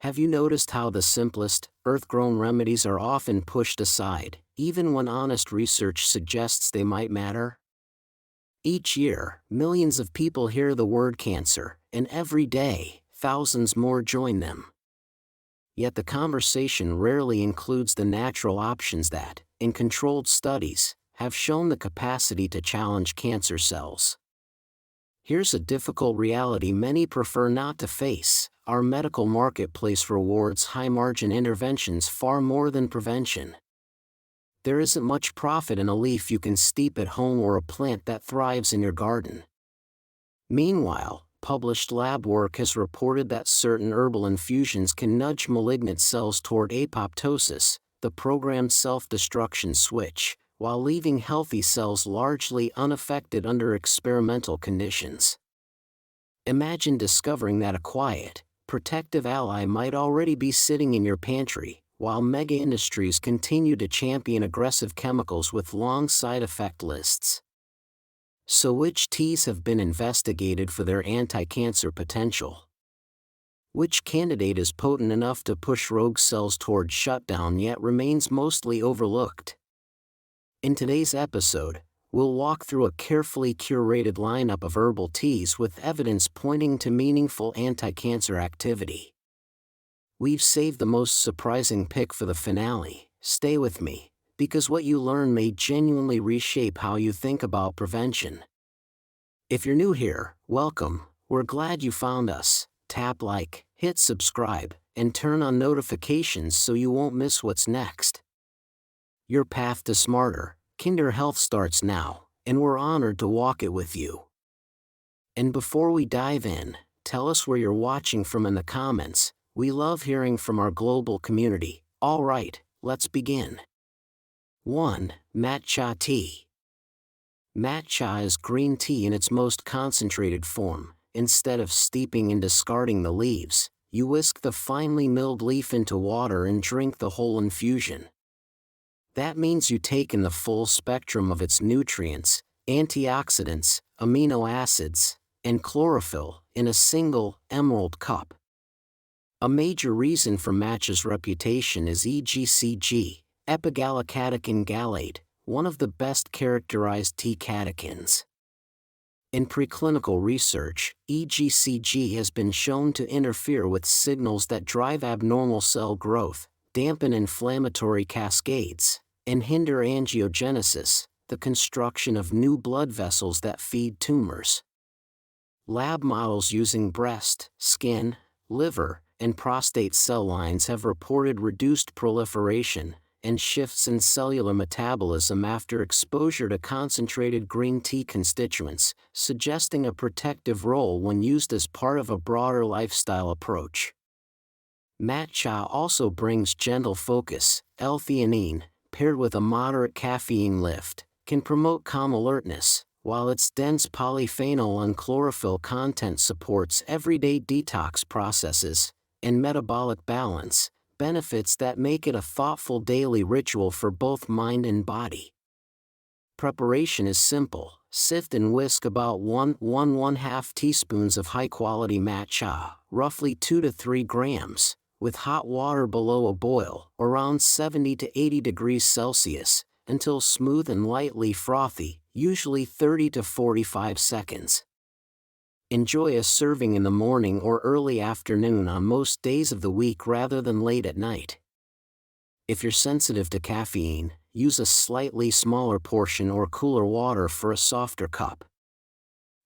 Have you noticed how the simplest, earth-grown remedies are often pushed aside, even when honest research suggests they might matter? Each year, millions of people hear the word cancer, and every day, thousands more join them. Yet the conversation rarely includes the natural options that, in controlled studies, have shown the capacity to challenge cancer cells. Here's a difficult reality many prefer not to face: our medical marketplace rewards high-margin interventions far more than prevention. There isn't much profit in a leaf you can steep at home or a plant that thrives in your garden. Meanwhile, published lab work has reported that certain herbal infusions can nudge malignant cells toward apoptosis, the programmed self-destruction switch, while leaving healthy cells largely unaffected under experimental conditions. Imagine discovering that a quiet, protective ally might already be sitting in your pantry, while mega industries continue to champion aggressive chemicals with long side effect lists. So which teas have been investigated for their anti-cancer potential? Which candidate is potent enough to push rogue cells toward shutdown yet remains mostly overlooked? In today's episode, we'll walk through a carefully curated lineup of herbal teas with evidence pointing to meaningful anti-cancer activity. We've saved the most surprising pick for the finale. Stay with me, because what you learn may genuinely reshape how you think about prevention. If you're new here, welcome. We're glad you found us. Tap like, hit subscribe, and turn on notifications so you won't miss what's next. Your path to smarter, kinder health starts now, and we're honored to walk it with you. And before we dive in, tell us where you're watching from in the comments. We love hearing from our global community. All right, let's begin. 1. Matcha tea. Matcha is green tea in its most concentrated form. Instead of steeping and discarding the leaves, you whisk the finely milled leaf into water and drink the whole infusion. That means you take in the full spectrum of its nutrients, antioxidants, amino acids, and chlorophyll in a single, emerald cup. A major reason for matcha's reputation is EGCG, epigallocatechin gallate, one of the best characterized tea catechins. In preclinical research, EGCG has been shown to interfere with signals that drive abnormal cell growth, dampen inflammatory cascades, and hinder angiogenesis, the construction of new blood vessels that feed tumors. Lab models using breast, skin, liver, and prostate cell lines have reported reduced proliferation and shifts in cellular metabolism after exposure to concentrated green tea constituents, suggesting a protective role when used as part of a broader lifestyle approach. Matcha also brings gentle focus. L-theanine, paired with a moderate caffeine lift, can promote calm alertness, while its dense polyphenol and chlorophyll content supports everyday detox processes and metabolic balance, benefits that make it a thoughtful daily ritual for both mind and body. Preparation is simple. Sift and whisk about 1½ teaspoons of high-quality matcha, roughly 2 to 3 grams, with hot water below a boil, around 70 to 80 degrees Celsius, until smooth and lightly frothy, usually 30 to 45 seconds. Enjoy a serving in the morning or early afternoon on most days of the week rather than late at night. If you're sensitive to caffeine, use a slightly smaller portion or cooler water for a softer cup.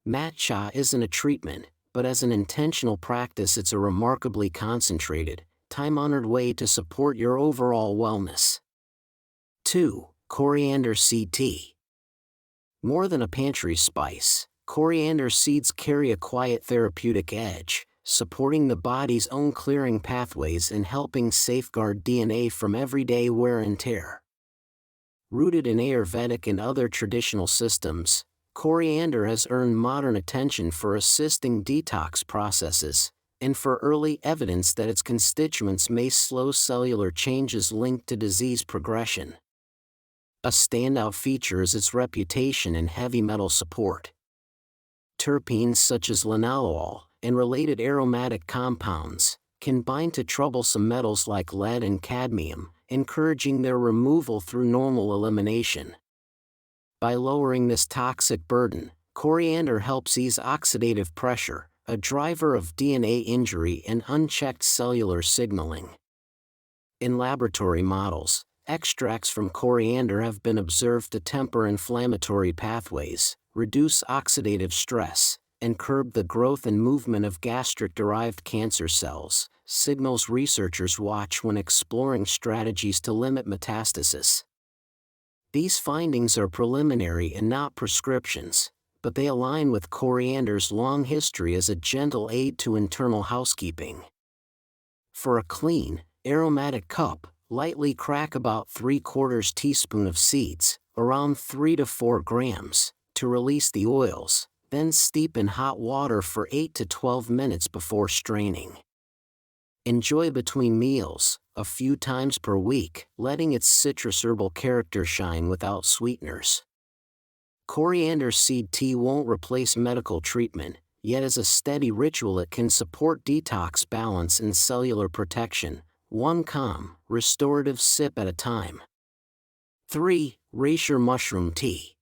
Matcha isn't a treatment, but as an intentional practice it's a remarkably concentrated, time-honored way to support your overall wellness. 2. Coriander seed tea. More than a pantry spice, coriander seeds carry a quiet therapeutic edge, supporting the body's own clearing pathways and helping safeguard DNA from everyday wear and tear. Rooted in Ayurvedic and other traditional systems, coriander has earned modern attention for assisting detox processes, and for early evidence that its constituents may slow cellular changes linked to disease progression. A standout feature is its reputation and heavy metal support. Terpenes such as linalool and related aromatic compounds, can bind to troublesome metals like lead and cadmium, encouraging their removal through normal elimination. By lowering this toxic burden, coriander helps ease oxidative pressure, a driver of DNA injury and unchecked cellular signaling. In laboratory models, extracts from coriander have been observed to temper inflammatory pathways, reduce oxidative stress, and curb the growth and movement of gastric-derived cancer cells, signals researchers watch when exploring strategies to limit metastasis. These findings are preliminary and not prescriptions, but they align with coriander's long history as a gentle aid to internal housekeeping. For a clean, aromatic cup, lightly crack about 3/4 teaspoon of seeds, around 3 to 4 grams, to release the oils, then steep in hot water for 8 to 12 minutes before straining. Enjoy between meals, a few times per week, letting its citrus herbal character shine without sweeteners. Coriander seed tea won't replace medical treatment, yet as a steady ritual it can support detox balance and cellular protection, one calm, restorative sip at a time. 3. Reishi mushroom tea.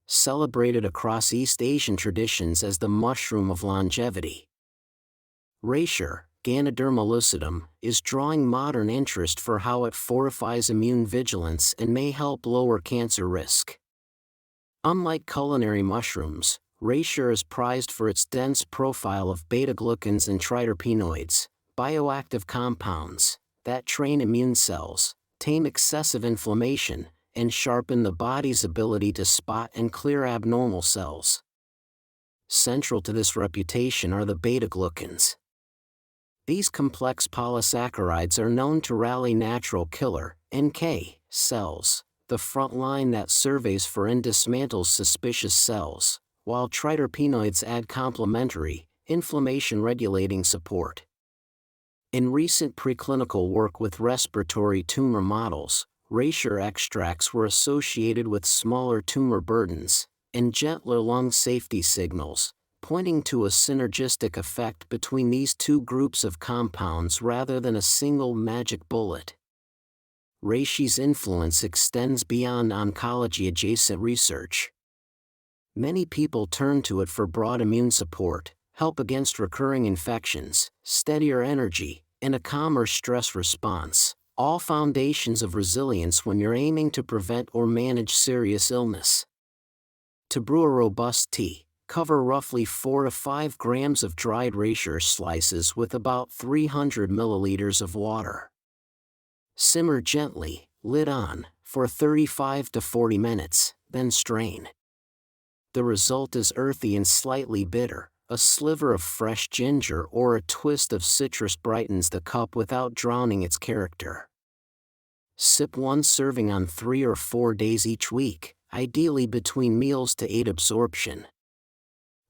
Celebrated across East Asian traditions as the mushroom of longevity. Reishi, Ganoderma lucidum, is drawing modern interest for how it fortifies immune vigilance and may help lower cancer risk. Unlike culinary mushrooms, reishi is prized for its dense profile of beta-glucans and triterpenoids, bioactive compounds, that train immune cells, tame excessive inflammation, and sharpen the body's ability to spot and clear abnormal cells. Central to this reputation are the beta-glucans. These complex polysaccharides are known to rally natural killer, NK, cells, the front line that surveys for and dismantles suspicious cells, while triterpenoids add complementary, inflammation-regulating support. In recent preclinical work with respiratory tumor models, reishi extracts were associated with smaller tumor burdens and gentler lung safety signals, pointing to a synergistic effect between these two groups of compounds rather than a single magic bullet. Reishi's influence extends beyond oncology-adjacent research. Many people turn to it for broad immune support, help against recurring infections, steadier energy, and a calmer stress response, all foundations of resilience when you're aiming to prevent or manage serious illness. To brew a robust tea, cover roughly 4 to 5 grams of dried reishi slices with about 300 milliliters of water. Simmer gently, lid on, for 35 to 40 minutes, then strain. The result is earthy and slightly bitter. A sliver of fresh ginger or a twist of citrus brightens the cup without drowning its character. Sip one serving on 3 or 4 days each week, ideally between meals to aid absorption.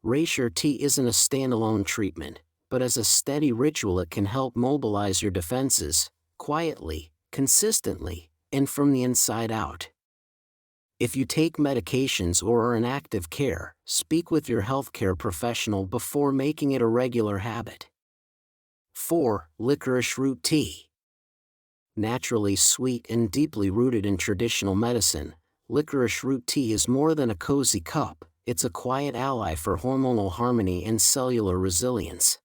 Reishi tea isn't a standalone treatment, but as a steady ritual it can help mobilize your defenses, quietly, consistently, and from the inside out. If you take medications or are in active care, speak with your healthcare professional before making it a regular habit. 4. Licorice root tea. Naturally sweet and deeply rooted in traditional medicine, licorice root tea is more than a cozy cup, it's a quiet ally for hormonal harmony and cellular resilience.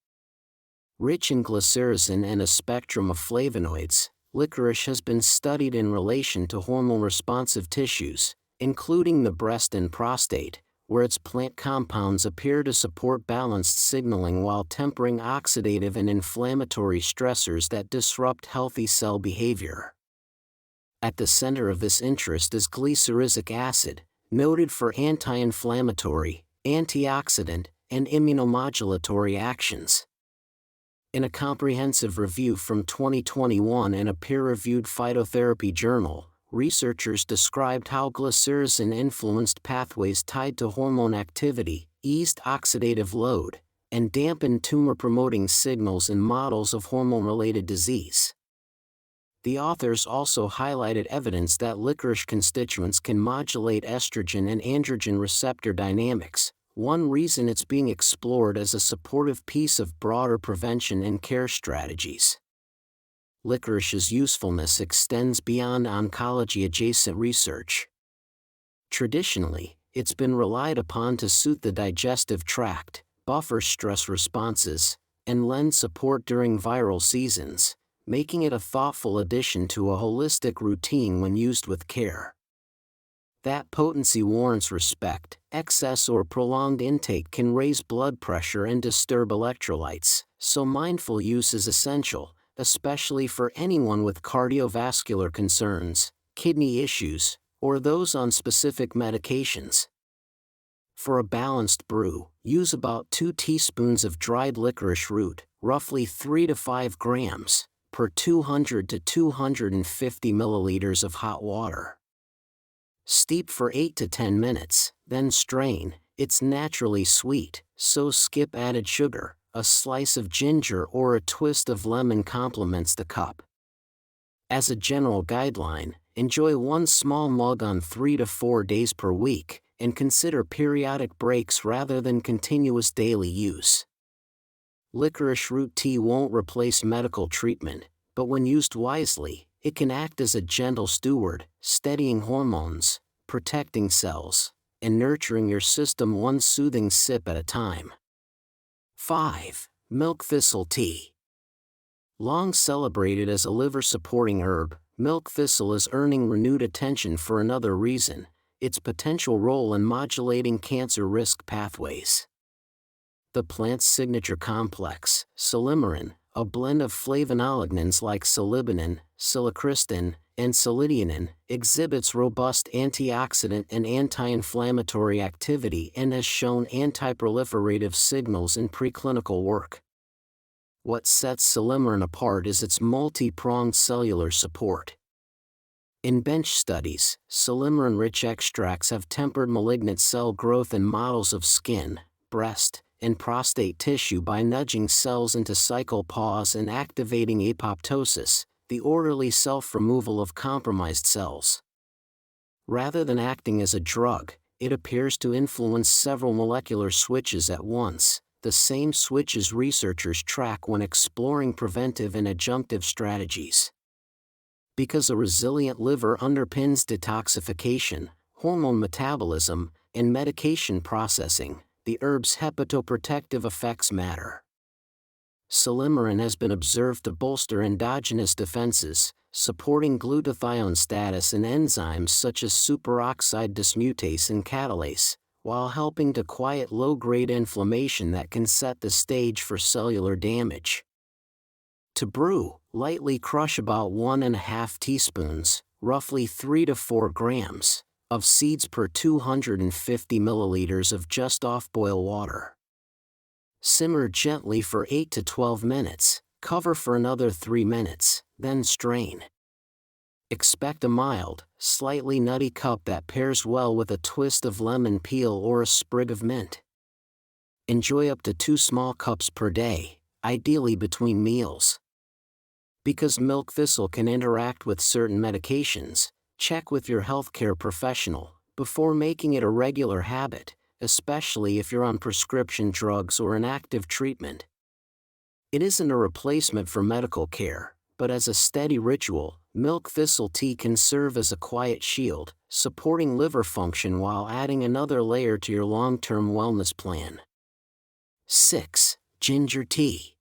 Rich in glycyrrhizin and a spectrum of flavonoids, licorice has been studied in relation to hormone-responsive tissues, including the breast and prostate, where its plant compounds appear to support balanced signaling while tempering oxidative and inflammatory stressors that disrupt healthy cell behavior. At the center of this interest is glycyrrhizic acid, noted for anti-inflammatory, antioxidant, and immunomodulatory actions. In a comprehensive review from 2021 in a peer-reviewed phytotherapy journal, researchers described how glycyrrhizin influenced pathways tied to hormone activity, eased oxidative load, and dampened tumor-promoting signals in models of hormone-related disease. The authors also highlighted evidence that licorice constituents can modulate estrogen and androgen receptor dynamics, one reason it's being explored as a supportive piece of broader prevention and care strategies. Licorice's usefulness extends beyond oncology-adjacent research. Traditionally, it's been relied upon to soothe the digestive tract, buffer stress responses, and lend support during viral seasons, making it a thoughtful addition to a holistic routine when used with care. That potency warrants respect. Excess or prolonged intake can raise blood pressure and disturb electrolytes, so mindful use is essential, especially for anyone with cardiovascular concerns, kidney issues, or those on specific medications. For a balanced brew, use about 2 teaspoons of dried licorice root, roughly 3 to 5 grams, per 200 to 250 milliliters of hot water. Steep for 8 to 10 minutes, then strain. It's naturally sweet, so skip added sugar. A slice of ginger or a twist of lemon complements the cup. As a general guideline, enjoy 1 small mug on 3 to 4 days per week, and consider periodic breaks rather than continuous daily use. Licorice root tea won't replace medical treatment, but when used wisely, it can act as a gentle steward, steadying hormones, protecting cells, and nurturing your system one soothing sip at a time. 5. Milk thistle tea. Long celebrated as a liver-supporting herb, milk thistle is earning renewed attention for another reason: its potential role in modulating cancer risk pathways. The plant's signature complex, silymarin, a blend of flavonolignin like silibinin, silicristin, and solidionin, exhibits robust antioxidant and anti-inflammatory activity and has shown anti-proliferative signals in preclinical work. What sets silymarin apart is its multi-pronged cellular support. In bench studies, silymarin-rich extracts have tempered malignant cell growth in models of skin, breast, and prostate tissue by nudging cells into cycle pause and activating apoptosis, the orderly self-removal of compromised cells. Rather than acting as a drug, it appears to influence several molecular switches at once, the same switches researchers track when exploring preventive and adjunctive strategies. Because a resilient liver underpins detoxification, hormone metabolism, and medication processing, the herb's hepatoprotective effects matter. Silymarin has been observed to bolster endogenous defenses, supporting glutathione status in enzymes such as superoxide dismutase and catalase, while helping to quiet low-grade inflammation that can set the stage for cellular damage. To brew, lightly crush about 1½ teaspoons, roughly 3 to 4 grams, of seeds per 250 milliliters of just off-boil water. Simmer gently for 8 to 12 minutes, cover for another 3 minutes, then strain. Expect a mild, slightly nutty cup that pairs well with a twist of lemon peel or a sprig of mint. Enjoy up to 2 small cups per day, ideally between meals. Because milk thistle can interact with certain medications, check with your healthcare professional before making it a regular habit, especially if you're on prescription drugs or in active treatment. It isn't a replacement for medical care, but as a steady ritual, milk thistle tea can serve as a quiet shield, supporting liver function while adding another layer to your long-term wellness plan. 6. Ginger tea.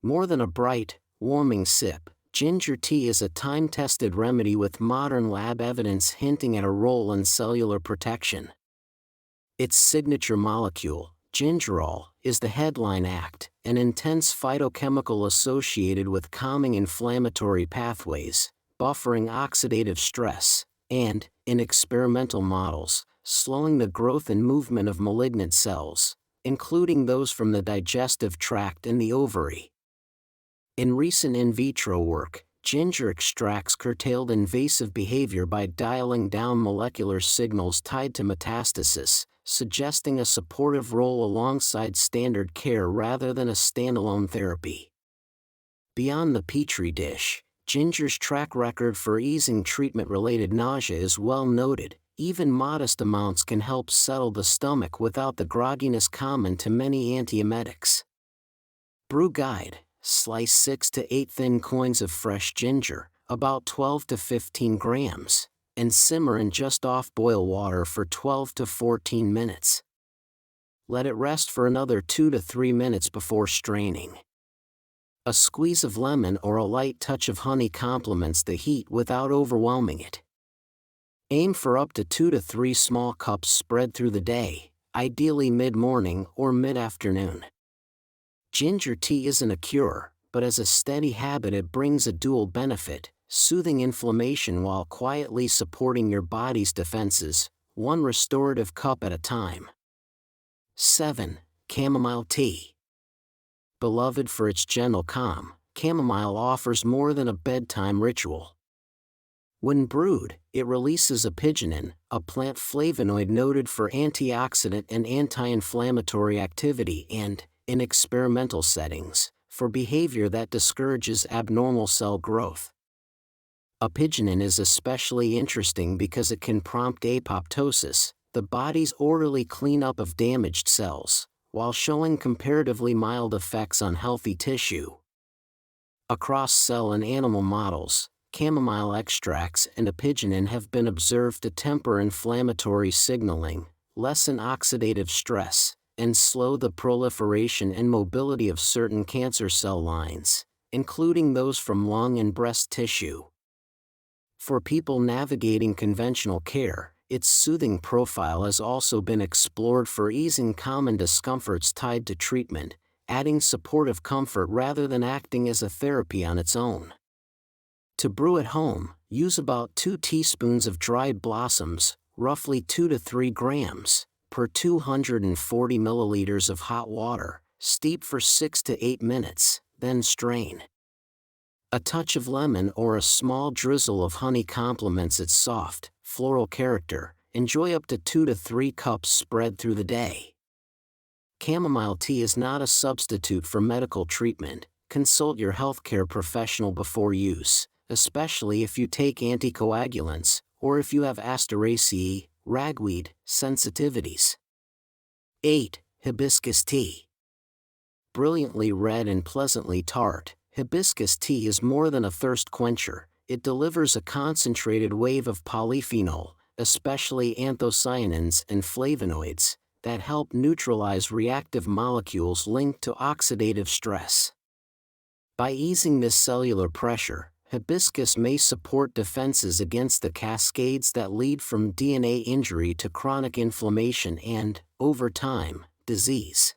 More than a bright, warming sip, ginger tea is a time-tested remedy with modern lab evidence hinting at a role in cellular protection. Its signature molecule, gingerol, is the headline act, an intense phytochemical associated with calming inflammatory pathways, buffering oxidative stress, and, in experimental models, slowing the growth and movement of malignant cells, including those from the digestive tract and the ovary. In recent in vitro work, ginger extracts curtailed invasive behavior by dialing down molecular signals tied to metastasis, suggesting a supportive role alongside standard care rather than a standalone therapy. Beyond the petri dish, ginger's track record for easing treatment-related nausea is well noted, Even modest amounts can help settle the stomach without the grogginess common to many antiemetics. Brew guide: slice 6 to 8 thin coins of fresh ginger, about 12 to 15 grams, and simmer in just off-boil water for 12 to 14 minutes. Let it rest for another 2 to 3 minutes before straining. A squeeze of lemon or a light touch of honey complements the heat without overwhelming it. Aim for up to 2 to 3 small cups spread through the day, ideally mid-morning or mid-afternoon. Ginger tea isn't a cure, but as a steady habit it brings a dual benefit: soothing inflammation while quietly supporting your body's defenses, one restorative cup at a time. 7. Chamomile tea. Beloved for its gentle calm, chamomile offers more than a bedtime ritual. When brewed, it releases apigenin, a plant flavonoid noted for antioxidant and anti-inflammatory activity and, in experimental settings, for behavior that discourages abnormal cell growth. Apigenin is especially interesting because it can prompt apoptosis, the body's orderly cleanup of damaged cells, while showing comparatively mild effects on healthy tissue. Across cell and animal models, chamomile extracts and apigenin have been observed to temper inflammatory signaling, lessen oxidative stress, and slow the proliferation and mobility of certain cancer cell lines, including those from lung and breast tissue. For people navigating conventional care, its soothing profile has also been explored for easing common discomforts tied to treatment, adding supportive comfort rather than acting as a therapy on its own. To brew at home, use about 2 teaspoons of dried blossoms, roughly 2 to 3 grams, per 240 milliliters of hot water, steep for 6 to 8 minutes, then strain. A touch of lemon or a small drizzle of honey complements its soft, floral character. Enjoy up to 2 to 3 cups spread through the day. Chamomile tea is not a substitute for medical treatment. Consult your healthcare professional before use, especially if you take anticoagulants, or if you have Asteraceae, ragweed, sensitivities. 8. Hibiscus tea. Brilliantly red and pleasantly tart, hibiscus tea is more than a thirst quencher. It delivers a concentrated wave of polyphenol, especially anthocyanins and flavonoids, that help neutralize reactive molecules linked to oxidative stress. By easing this cellular pressure, hibiscus may support defenses against the cascades that lead from DNA injury to chronic inflammation and, over time, disease.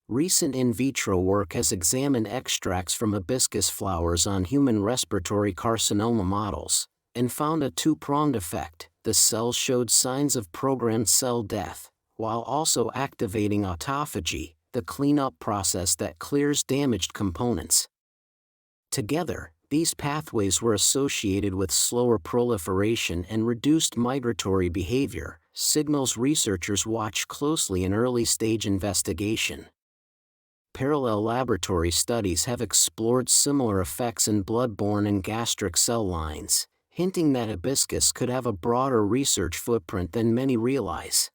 Recent in vitro work has examined extracts from hibiscus flowers on human respiratory carcinoma models, and found a two-pronged effect. The cells showed signs of programmed cell death, while also activating autophagy, the cleanup process that clears damaged components. Together, these pathways were associated with slower proliferation and reduced migratory behavior, signals researchers watch closely in early-stage investigation. Parallel laboratory studies have explored similar effects in blood-borne and gastric cell lines, hinting that hibiscus could have a broader research footprint than many realize.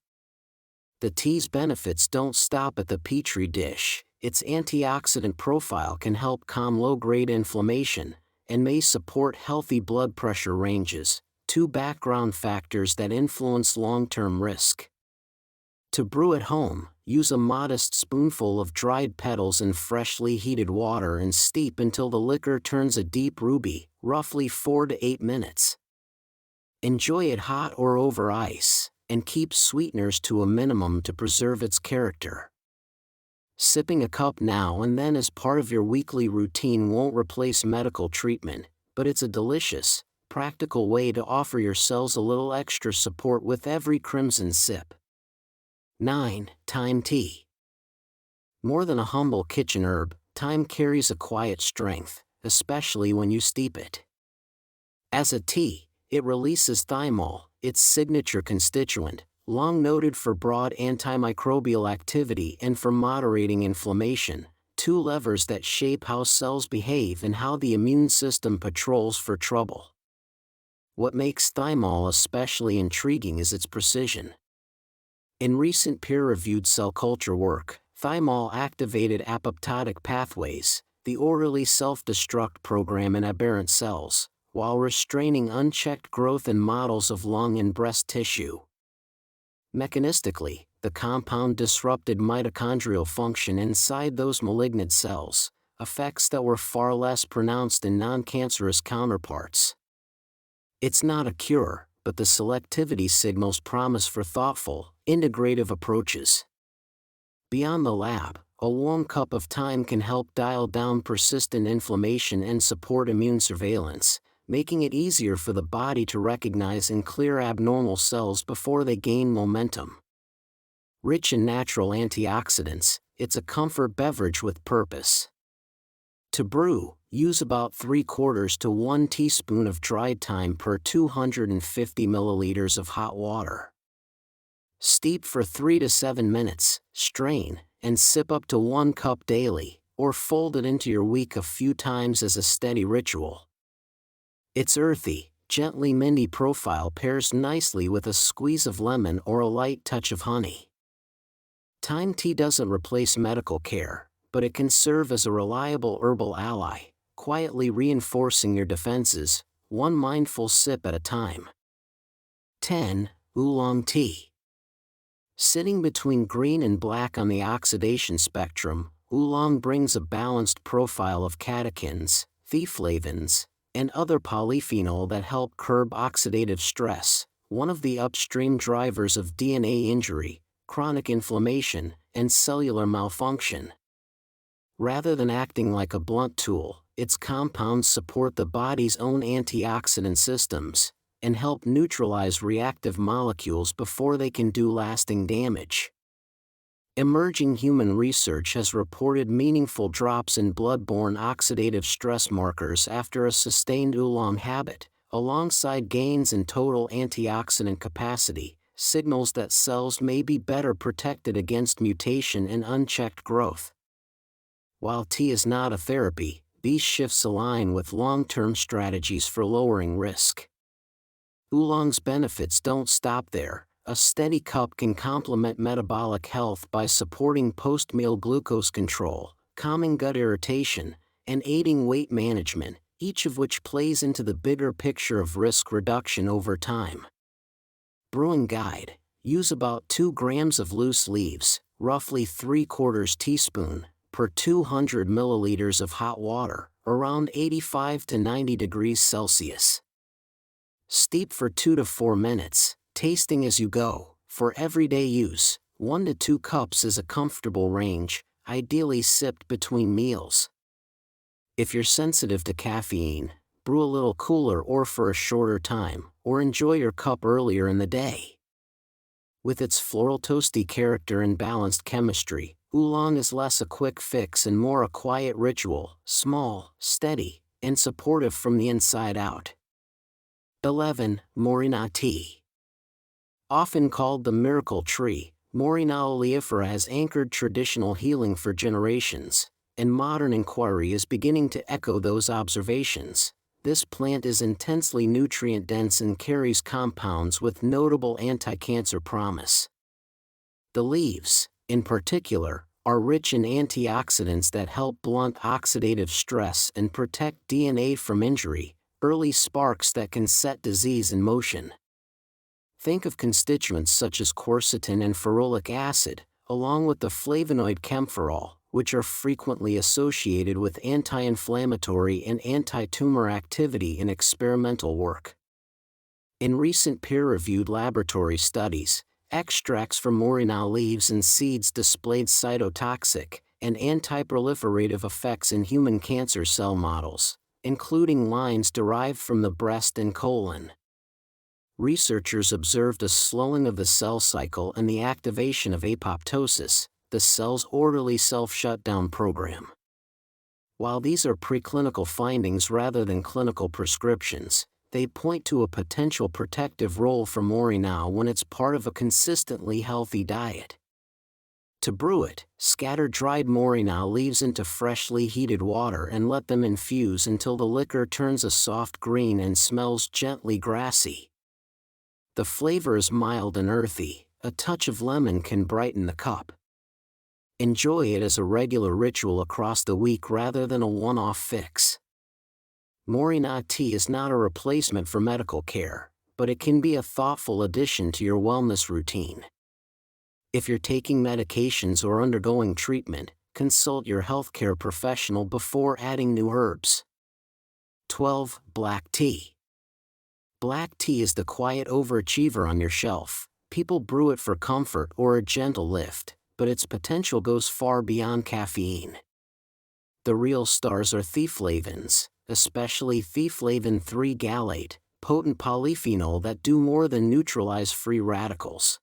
The tea's benefits don't stop at the petri dish. Its antioxidant profile can help calm low-grade inflammation, and may support healthy blood pressure ranges, two background factors that influence long-term risk. To brew at home, use a modest spoonful of dried petals in freshly heated water and steep until the liquor turns a deep ruby, roughly 4 to 8 minutes. Enjoy it hot or over ice, and keep sweeteners to a minimum to preserve its character. Sipping a cup now and then as part of your weekly routine won't replace medical treatment, but it's a delicious, practical way to offer your cells a little extra support with every crimson sip. 9. Thyme tea. More than a humble kitchen herb, thyme carries a quiet strength, especially when you steep it. As a tea, it releases thymol, its signature constituent, long noted for broad antimicrobial activity and for moderating inflammation, two levers that shape how cells behave and how the immune system patrols for trouble. What makes thymol especially intriguing is its precision. In recent peer-reviewed cell culture work, thymol activated apoptotic pathways, the orderly self-destruct program in aberrant cells, while restraining unchecked growth in models of lung and breast tissue. Mechanistically, the compound disrupted mitochondrial function inside those malignant cells, effects that were far less pronounced in non-cancerous counterparts. It's not a cure, but the selectivity signals promise for thoughtful, integrative approaches. Beyond the lab, a warm cup of thyme can help dial down persistent inflammation and support immune surveillance, making it easier for the body to recognize and clear abnormal cells before they gain momentum. Rich in natural antioxidants, it's a comfort beverage with purpose. To brew, use about 3/4 to 1 teaspoon of dried thyme per 250 milliliters of hot water. Steep for 3 to 7 minutes, strain, and sip up to 1 cup daily, or fold it into your week a few times as a steady ritual. Its earthy, gently minty profile pairs nicely with a squeeze of lemon or a light touch of honey. Thyme tea doesn't replace medical care, but it can serve as a reliable herbal ally, quietly reinforcing your defenses, one mindful sip at a time. 10. Oolong tea. Sitting between green and black on the oxidation spectrum, oolong brings a balanced profile of catechins, theflavins, and other polyphenol that help curb oxidative stress, one of the upstream drivers of DNA injury, chronic inflammation, and cellular malfunction. Rather than acting like a blunt tool, its compounds support the body's own antioxidant systems, and help neutralize reactive molecules before they can do lasting damage. Emerging human research has reported meaningful drops in blood-borne oxidative stress markers after a sustained oolong habit, alongside gains in total antioxidant capacity, signals that cells may be better protected against mutation and unchecked growth. While tea is not a therapy, these shifts align with long-term strategies for lowering risk. Oolong's benefits don't stop there. A steady cup can complement metabolic health by supporting post-meal glucose control, calming gut irritation, and aiding weight management, each of which plays into the bigger picture of risk reduction over time. Brewing guide: use about 2 grams of loose leaves, roughly 3/4 teaspoon, per 200 milliliters of hot water, around 85 to 90 degrees Celsius. Steep for 2 to 4 minutes, tasting as you go. For everyday use, 1 to 2 cups is a comfortable range, ideally sipped between meals. If you're sensitive to caffeine, brew a little cooler or for a shorter time, or enjoy your cup earlier in the day. With its floral toasty character and balanced chemistry, oolong is less a quick fix and more a quiet ritual, small, steady, and supportive from the inside out. 11. Moringa tea. Often called the miracle tree, Moringa oleifera has anchored traditional healing for generations, and modern inquiry is beginning to echo those observations. This plant is intensely nutrient-dense and carries compounds with notable anti-cancer promise. The leaves, in particular, are rich in antioxidants that help blunt oxidative stress and protect DNA from injury, early sparks that can set disease in motion. Think of constituents such as quercetin and ferulic acid, along with the flavonoid camphorol, which are frequently associated with anti-inflammatory and anti-tumor activity in experimental work. In recent peer-reviewed laboratory studies, extracts from moringa leaves and seeds displayed cytotoxic and anti-proliferative effects in human cancer cell models, including lines derived from the breast and colon. Researchers observed a slowing of the cell cycle and the activation of apoptosis, the cell's orderly self-shutdown program. While these are preclinical findings rather than clinical prescriptions, they point to a potential protective role for moringa when it's part of a consistently healthy diet. To brew it, scatter dried Moringa leaves into freshly heated water and let them infuse until the liquor turns a soft green and smells gently grassy. The flavor is mild and earthy. A touch of lemon can brighten the cup. Enjoy it as a regular ritual across the week rather than a one-off fix. Moringa tea is not a replacement for medical care, but it can be a thoughtful addition to your wellness routine. If you're taking medications or undergoing treatment, consult your healthcare professional before adding new herbs. 12. Black tea. Black tea is the quiet overachiever on your shelf. People brew it for comfort or a gentle lift, but its potential goes far beyond caffeine. The real stars are theaflavins, especially theaflavin 3-gallate, potent polyphenol that do more than neutralize free radicals.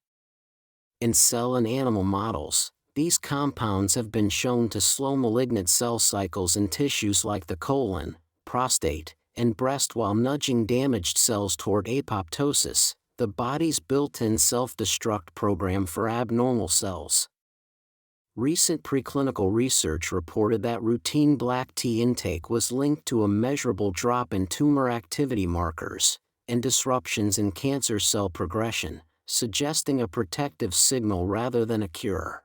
In cell and animal models, these compounds have been shown to slow malignant cell cycles in tissues like the colon, prostate, and breast while nudging damaged cells toward apoptosis, the body's built-in self-destruct program for abnormal cells. Recent preclinical research reported that routine black tea intake was linked to a measurable drop in tumor activity markers and disruptions in cancer cell progression, suggesting a protective signal rather than a cure.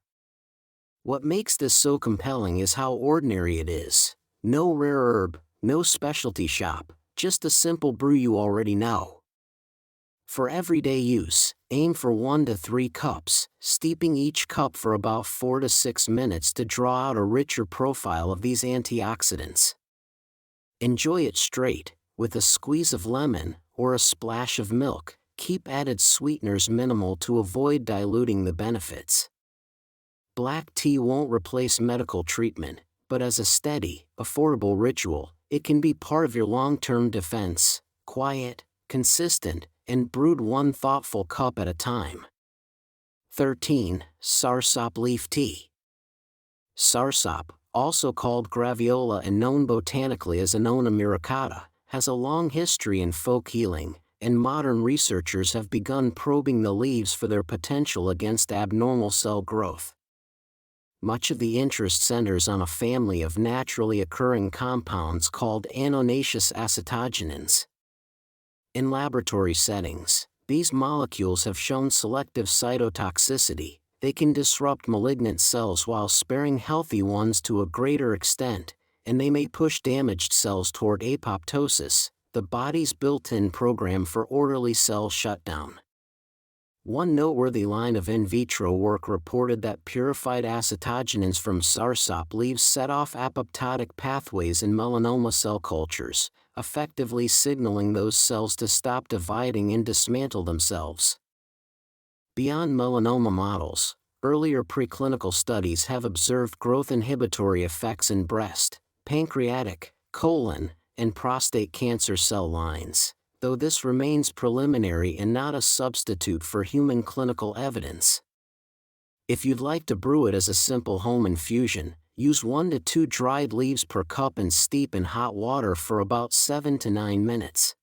What makes this so compelling is how ordinary it is. No rare herb, no specialty shop, just a simple brew you already know. For everyday use, aim for 1 to 3 cups, steeping each cup for about 4 to 6 minutes to draw out a richer profile of these antioxidants. Enjoy it straight, with a squeeze of lemon or a splash of milk. Keep added sweeteners minimal to avoid diluting the benefits. Black tea won't replace medical treatment, but as a steady, affordable ritual, it can be part of your long-term defense, quiet, consistent, and brewed one thoughtful cup at a time. 13. Soursop leaf tea. Soursop, also called graviola and known botanically as Annona muricata, has a long history in folk healing, and modern researchers have begun probing the leaves for their potential against abnormal cell growth. Much of the interest centers on a family of naturally occurring compounds called annonaceous acetogenins. In laboratory settings, these molecules have shown selective cytotoxicity. They can disrupt malignant cells while sparing healthy ones to a greater extent, and they may push damaged cells toward apoptosis, the body's built-in program for orderly cell shutdown. One noteworthy line of in vitro work reported that purified acetogenins from Soursop leaves set off apoptotic pathways in melanoma cell cultures, effectively signaling those cells to stop dividing and dismantle themselves. Beyond melanoma models, earlier preclinical studies have observed growth inhibitory effects in breast, pancreatic, colon, and prostate cancer cell lines, though this remains preliminary and not a substitute for human clinical evidence. If you'd like to brew it as a simple home infusion, use 1 to 2 dried leaves per cup and steep in hot water for about 7 to 9 minutes.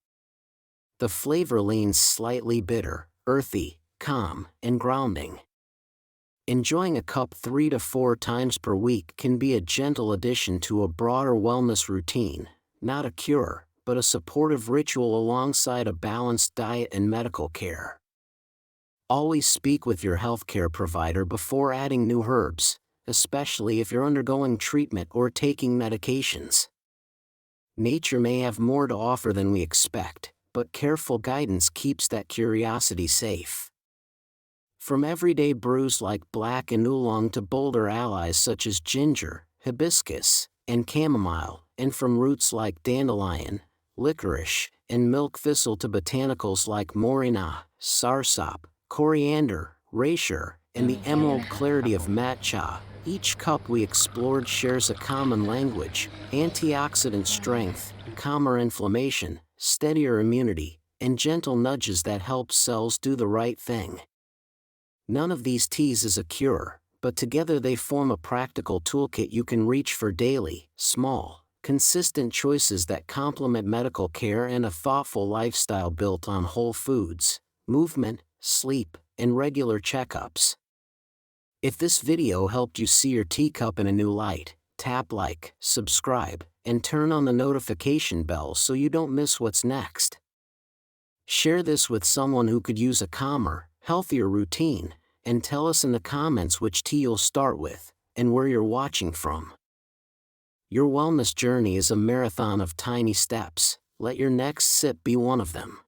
The flavor leans slightly bitter, earthy, calm, and grounding. Enjoying a cup 3 to 4 times per week can be a gentle addition to a broader wellness routine, not a cure, but a supportive ritual alongside a balanced diet and medical care. Always speak with your healthcare provider before adding new herbs, especially if you're undergoing treatment or taking medications. Nature may have more to offer than we expect, but careful guidance keeps that curiosity safe. From everyday brews like black and oolong to bolder allies such as ginger, hibiscus, and chamomile, and from roots like dandelion, licorice, and milk thistle to botanicals like moringa, soursop, coriander, reishi, and the emerald clarity of matcha, each cup we explored shares a common language: antioxidant strength, calmer inflammation, steadier immunity, and gentle nudges that help cells do the right thing. None of these teas is a cure, but together they form a practical toolkit you can reach for daily, small, consistent choices that complement medical care and a thoughtful lifestyle built on whole foods, movement, sleep, and regular checkups. If this video helped you see your teacup in a new light, tap like, subscribe, and turn on the notification bell so you don't miss what's next. Share this with someone who could use a calmer, healthier routine, and tell us in the comments which tea you'll start with, and where you're watching from. Your wellness journey is a marathon of tiny steps. Let your next sip be one of them.